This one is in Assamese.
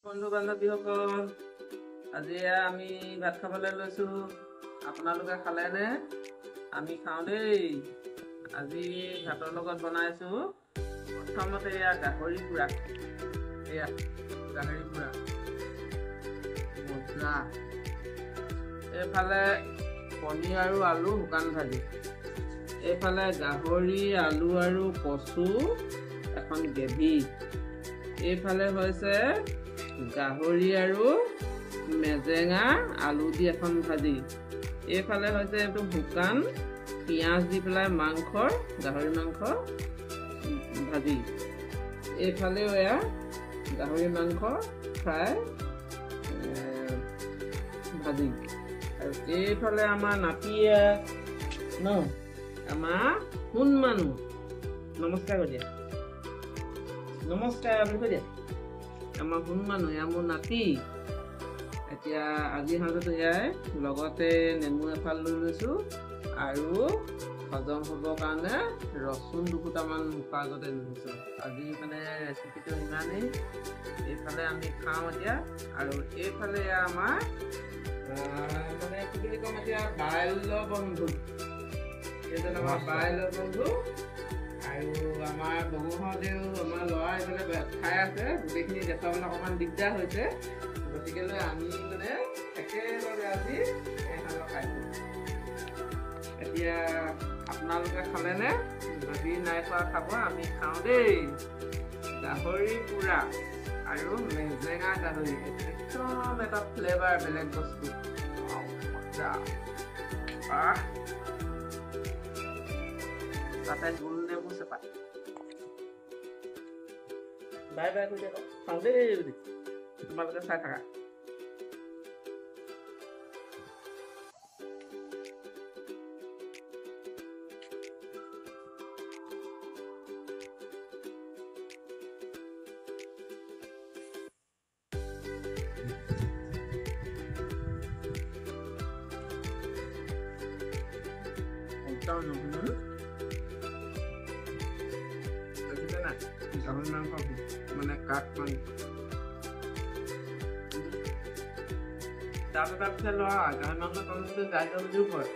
বন্ধু বান্ধৱীসকল আজি আমি ভাত খাবলৈ লৈছো আপোনালোকে খালে নে আমি খাওঁ দেই আজি ভাতৰ লগত বনাইছো প্ৰথমতে গাহৰি পোৰা মজা এইফালে পনীৰ আৰু আলু শুকান ভাজি এইফালে গাহৰি আলু আৰু কচু এখন গ্ৰেভি এইফালে হৈছে গাহৰি আৰু মেজেঙা আলু দি এখন ভাজি এইফালে হৈছে এইটো শুকান পিঁয়াজ দি পেলাই মাংসৰ গাহৰি মাংস ভাজি এইফালেও এয়া গাহৰি মাংস ফ্ৰাই ভাজি আৰু এইফালে আমাৰ নাতিয়ে ন আমাৰ সোণ মানুহ নমস্কাৰ কৰি দিয়া নমস্কাৰ বুলি কৈ দিয়া আমাৰ সোণ মানুহ এয়া মোৰ নাতি এতিয়া আজি সাঁজটো এয়াই লগতে নেমু এফাল লৈ লৈছোঁ আৰু হজম হ'বৰ কাৰণে ৰচুন দুফুটামান মুখৰ আগতে লৈ লৈছোঁ আজি মানে ৰেচিপিটো ইমানেই এইফালে আমি খাওঁ এতিয়া আৰু এইফালে আমাৰ মানে কি বুলি ক'ম এতিয়া বাল্য বন্ধু এইজন আমাৰ বাল্য বন্ধু আৰু আমাৰ বগুহঁতেও আমাৰ ল'ৰা এইফালে খাই আছে গোটেইখিনি দেখাবলৈ অকণমান দিগদাৰ হৈছে গতিকে আমি মানে একেলগে আজি এই সাঁজ খাইছোঁ এতিয়া আপোনালোকে খালেনে যদি নাই খোৱা খাব আমি খাওঁ দেই গাহৰি পোৰা আৰু মেজেঙা গাহৰি একদম এটা ফ্লেভাৰ বেলেগ বস্তু তাতে গোল নেমু চেপা বাই বাই কৰি দিয়ক খাওঁ দেই বুলি তোমালোকে চাই থাকা গাহৰি মাংস মানে কাঠ মাংস দাঁত এটা পিছে লোৱা গাহৰি মাংস খাবলৈ যাই বুলিও কয়